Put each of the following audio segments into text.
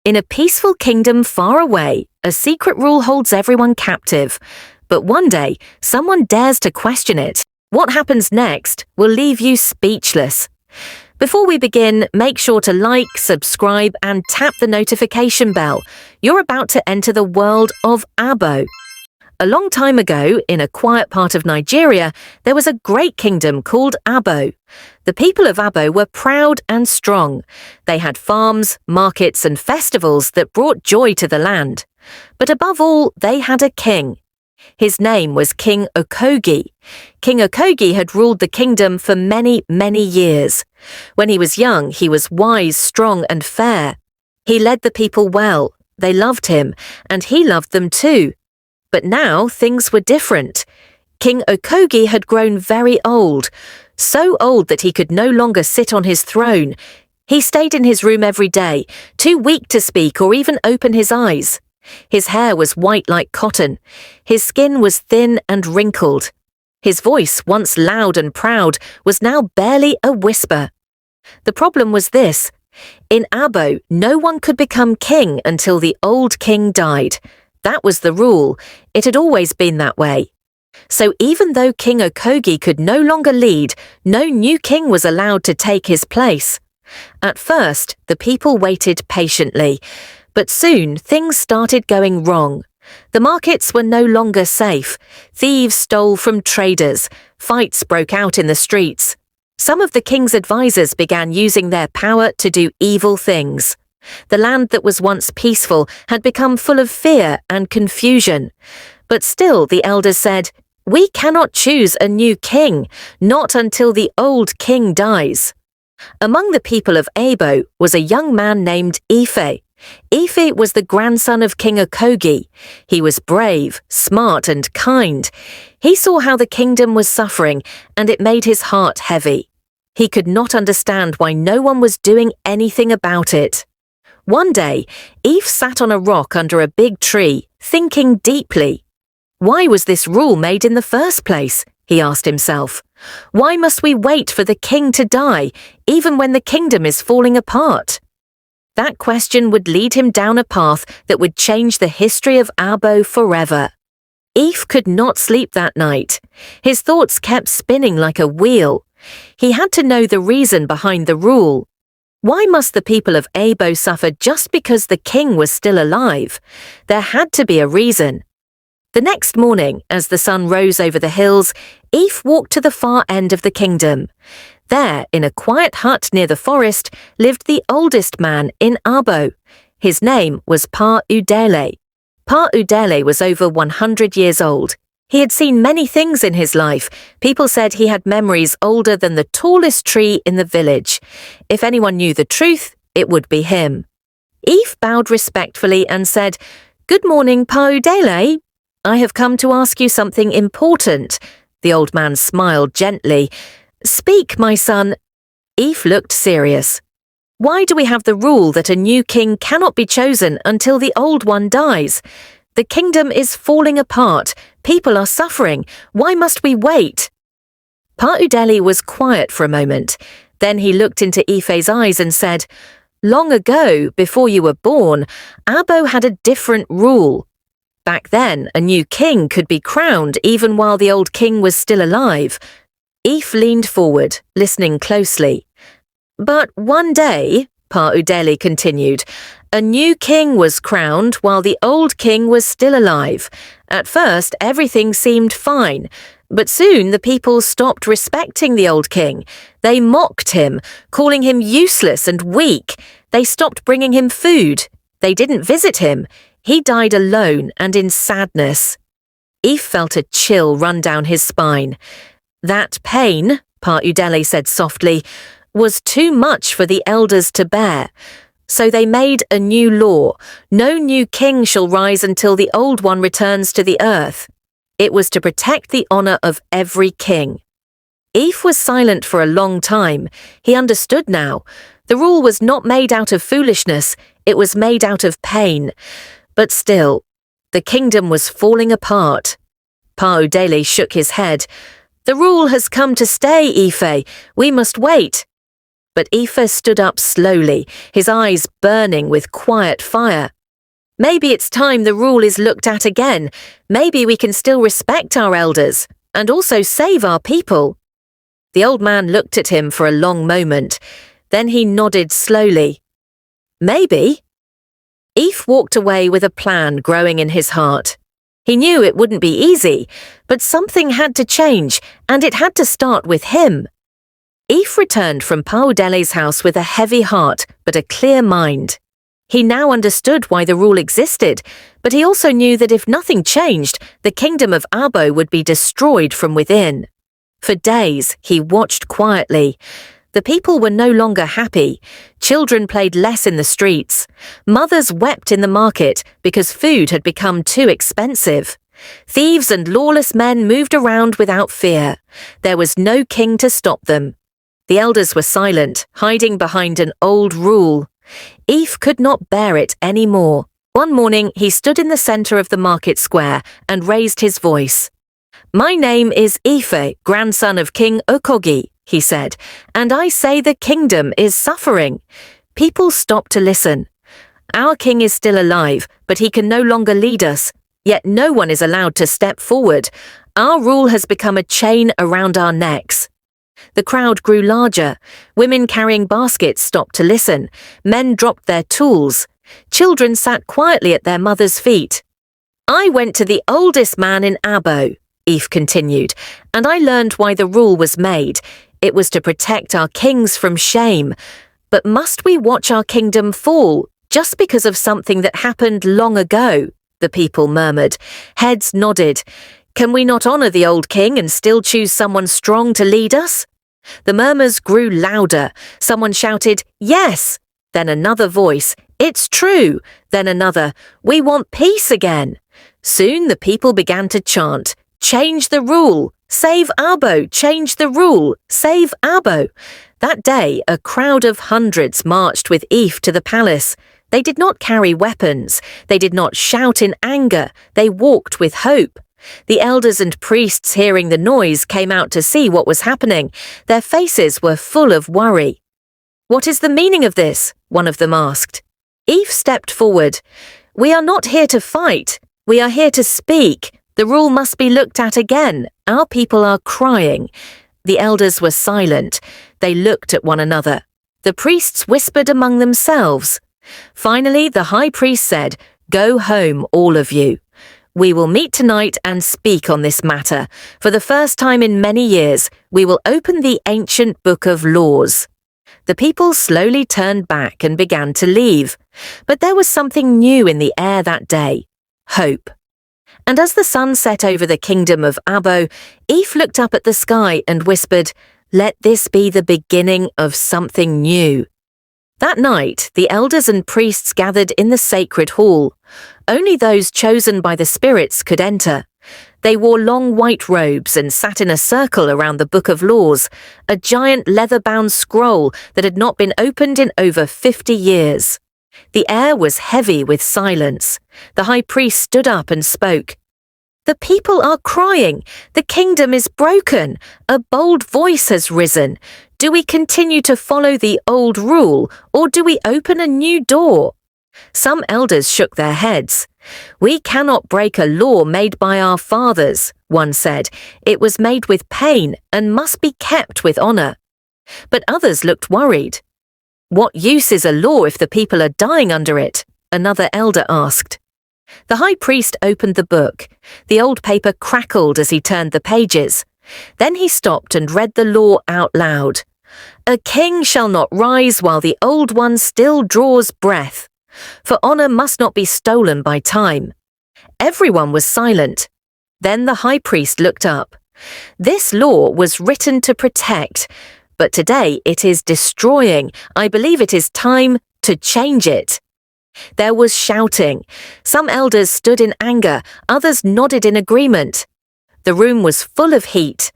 In a peaceful kingdom far away, a secret rule holds everyone captive. But one day, someone dares to question it. What happens next will leave you speechless. Before we begin, make sure to like, subscribe, and tap the notification bell. You're about to enter the world of Abo. A long time ago, in a quiet part of Nigeria, there was a great kingdom called Abo. The people of Abo were proud and strong. They had farms, markets, and festivals that brought joy to the land. But above all, they had a king. His name was King Okogie. King Okogie had ruled the kingdom for many, many years. When he was young, he was wise, strong, and fair. He led the people well. They loved him, and he loved them too. But now things were different. King Okogie had grown very old, so old that he could no longer sit on his throne. He stayed in his room every day, too weak to speak or even open his eyes. His hair was white like cotton. His skin was thin and wrinkled. His voice, once loud and proud, was now barely a whisper. The problem was this. In Abo, no one could become king until the old king died. That was the rule. It had always been that way. So even though King Okogie could no longer lead, no new king was allowed to take his place. At first, the people waited patiently, but soon things started going wrong. The markets were no longer safe. Thieves stole from traders. Fights broke out in the streets. Some of the king's advisors began using their power to do evil things. The land that was once peaceful had become full of fear and confusion. But still, the elders said, "We cannot choose a new king, not until the old king dies." Among the people of Abo was a young man named Ife. Ife was the grandson of King Okogie. He was brave, smart, and kind. He saw how the kingdom was suffering, and it made his heart heavy. He could not understand why no one was doing anything about it. One day, Ife sat on a rock under a big tree, thinking deeply. Why was this rule made in the first place? He asked himself. Why must we wait for the king to die, even when the kingdom is falling apart? That question would lead him down a path that would change the history of Abo forever. Ife could not sleep that night. His thoughts kept spinning like a wheel. He had to know the reason behind the rule. Why must the people of Abo suffer just because the king was still alive? There had to be a reason. The next morning, as the sun rose over the hills, Ife walked to the far end of the kingdom. There, in a quiet hut near the forest, lived the oldest man in Abo. His name was Pa Udele. Pa Udele was over 100 years old. He had seen many things in his life. People said he had memories older than the tallest tree in the village. If anyone knew the truth, it would be him. Ife bowed respectfully and said, "Good morning, Pa Udele. I have come to ask you something important." The old man smiled gently. "Speak, my son." Ife looked serious. "Why do we have the rule that a new king cannot be chosen until the old one dies? The kingdom is falling apart. People are suffering. Why must we wait?" Pa Udele was quiet for a moment. Then he looked into Ife's eyes and said, "Long ago, before you were born, Abo had a different rule. Back then, a new king could be crowned even while the old king was still alive." Ife leaned forward, listening closely. "But one day," Pa Udele continued, "a new king was crowned while the old king was still alive. At first, everything seemed fine, but soon the people stopped respecting the old king. They mocked him, calling him useless and weak. They stopped bringing him food. They didn't visit him. He died alone and in sadness." Ife felt a chill run down his spine. "That pain," Pa Udele said softly, "was too much for the elders to bear. So they made a new law. No new king shall rise until the old one returns to the earth. It was to protect the honor of every king." Ife was silent for a long time. He understood now. The rule was not made out of foolishness. It was made out of pain. But still, the kingdom was falling apart. Pa Udele shook his head. "The rule has come to stay, Ife. We must wait." But Aoife stood up slowly, his eyes burning with quiet fire. Maybe it's time the rule is looked at again. Maybe we can still respect our elders and also save our people. The old man looked at him for a long moment. Then he nodded slowly. Maybe. Aoife walked away with a plan growing in his heart. He knew it wouldn't be easy, but something had to change, and it had to start with him. Aoife returned from Paudele's house with a heavy heart but a clear mind. He now understood why the rule existed, but he also knew that if nothing changed, the kingdom of Abo would be destroyed from within. For days, he watched quietly. The people were no longer happy. Children played less in the streets. Mothers wept in the market because food had become too expensive. Thieves and lawless men moved around without fear. There was no king to stop them. The elders were silent, hiding behind an old rule. Aoife could not bear it any more. One morning, he stood in the center of the market square and raised his voice. "My name is Aoife, grandson of King Ukogi," he said, "and I say the kingdom is suffering." People stopped to listen. Our king is still alive, but he can no longer lead us. Yet no one is allowed to step forward. Our rule has become a chain around our necks. The crowd grew larger. Women carrying baskets stopped to listen. Men dropped their tools. Children sat quietly at their mother's feet. "I went to the oldest man in Abo," Aoife continued, "and I learned why the rule was made. It was to protect our kings from shame. But must we watch our kingdom fall just because of something that happened long ago?" the people murmured. Heads nodded. "Can we not honor the old king and still choose someone strong to lead us?" The murmurs grew louder. Someone shouted, "Yes!" Then another voice, "It's true!" Then another, "We want peace again!" Soon the people began to chant, "Change the rule! Save Abo! Change the rule! Save Abo!" That day, a crowd of hundreds marched with Aoife to the palace. They did not carry weapons. They did not shout in anger. They walked with hope. The elders and priests hearing the noise came out to see what was happening. Their faces were full of worry. "What is the meaning of this?" one of them asked. Aoife stepped forward. "We are not here to fight. We are here to speak. The rule must be looked at again. Our people are crying." The elders were silent. They looked at one another. The priests whispered among themselves. Finally, the high priest said, "Go home, all of you. We will meet tonight and speak on this matter. For the first time in many years, we will open the ancient book of laws." The people slowly turned back and began to leave. But there was something new in the air that day. Hope. And as the sun set over the kingdom of Abo, Aoife looked up at the sky and whispered, "Let this be the beginning of something new." That night, the elders and priests gathered in the sacred hall. Only those chosen by the spirits could enter. They wore long white robes and sat in a circle around the Book of Laws, a giant leather-bound scroll that had not been opened in over 50 years. The air was heavy with silence. The high priest stood up and spoke. "The people are crying. The kingdom is broken. A bold voice has risen. Do we continue to follow the old rule, or do we open a new door?" Some elders shook their heads. "We cannot break a law made by our fathers," one said. "It was made with pain and must be kept with honor." But others looked worried. "What use is a law if the people are dying under it?" another elder asked. The high priest opened the book. The old paper crackled as he turned the pages. Then he stopped and read the law out loud. "A king shall not rise while the old one still draws breath. For honor must not be stolen by time." Everyone was silent. Then the high priest looked up. "This law was written to protect, but today it is destroying. I believe it is time to change it." There was shouting. Some elders stood in anger, others nodded in agreement. The room was full of heat.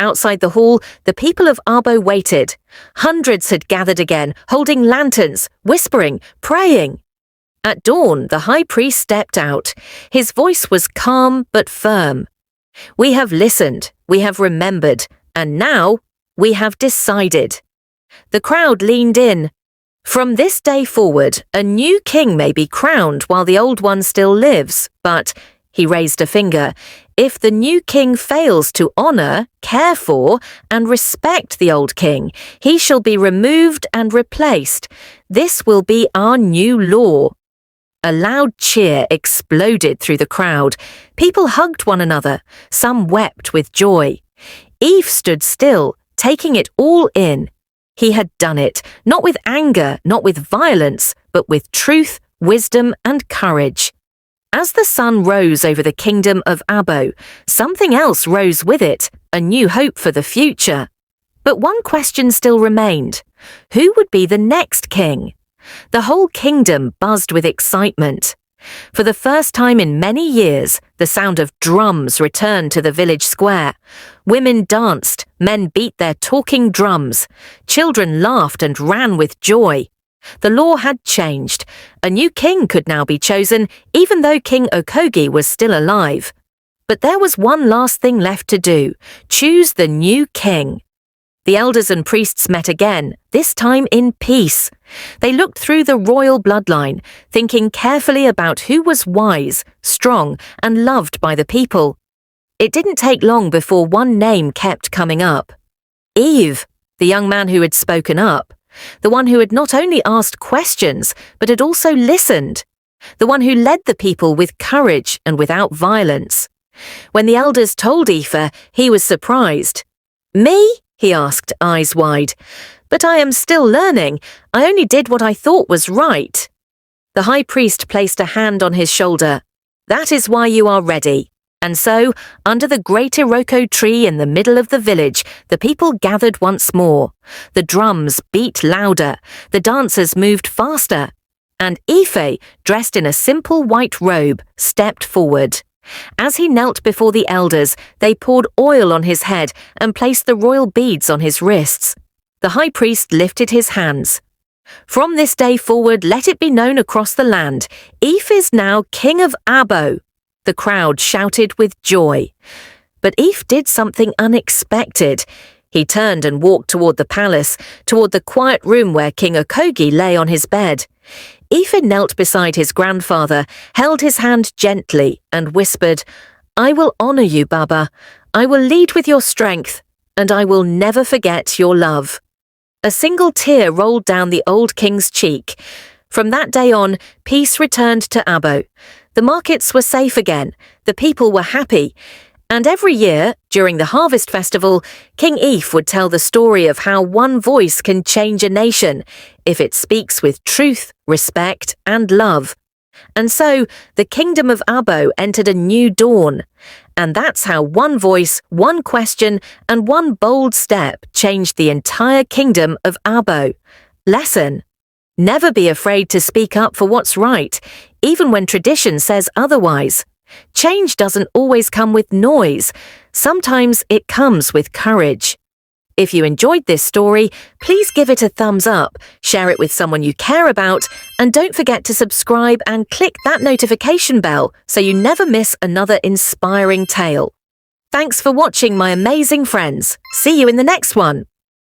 Outside the hall, the people of Abo waited. Hundreds had gathered again, holding lanterns, whispering, praying. At dawn, the high priest stepped out. His voice was calm but firm. "We have listened, we have remembered, and now we have decided." The crowd leaned in. From this day forward, a new king may be crowned while the old one still lives, but, he raised a finger, if the new king fails to honour, care for, and respect the old king, he shall be removed and replaced. This will be our new law. A loud cheer exploded through the crowd. People hugged one another. Some wept with joy. Yves stood still, taking it all in. He had done it, not with anger, not with violence, but with truth, wisdom, and courage. As the sun rose over the kingdom of Abo, something else rose with it, a new hope for the future. But one question still remained. Who would be the next king? The whole kingdom buzzed with excitement. For the first time in many years, the sound of drums returned to the village square. Women danced, men beat their talking drums. Children laughed and ran with joy. The law had changed. A new king could now be chosen, even though King Okogie was still alive. But there was one last thing left to do: choose the new king. The elders and priests met again, this time in peace. They looked through the royal bloodline, thinking carefully about who was wise, strong, and loved by the people. It didn't take long before one name kept coming up. Yves, the young man who had spoken up. The one who had not only asked questions, but had also listened. The one who led the people with courage and without violence. When the elders told Aoife, he was surprised. "Me?" he asked, eyes wide. "But I am still learning. I only did what I thought was right." The high priest placed a hand on his shoulder. "That is why you are ready." And so, under the great Iroko tree in the middle of the village, the people gathered once more. The drums beat louder, the dancers moved faster, and Aoife, dressed in a simple white robe, stepped forward. As he knelt before the elders, they poured oil on his head and placed the royal beads on his wrists. The high priest lifted his hands. "From this day forward, let it be known across the land, Yves is now King of Abo." The crowd shouted with joy. But Yves did something unexpected. He turned and walked toward the palace, toward the quiet room where King Okogie lay on his bed. Aoife knelt beside his grandfather, held his hand gently, and whispered, "I will honour you, Baba. I will lead with your strength, and I will never forget your love." A single tear rolled down the old king's cheek. From that day on, peace returned to Abo. The markets were safe again, the people were happy, and every year, during the harvest festival, King Yves would tell the story of how one voice can change a nation if it speaks with truth, respect, and love. And so, the kingdom of Abo entered a new dawn. And that's how one voice, one question, and one bold step changed the entire kingdom of Abo. Lesson: never be afraid to speak up for what's right, even when tradition says otherwise. Change doesn't always come with noise. Sometimes it comes with courage. If you enjoyed this story, please give it a thumbs up, share it with someone you care about, and don't forget to subscribe and click that notification bell so you never miss another inspiring tale. Thanks for watching, my amazing friends. See you in the next one.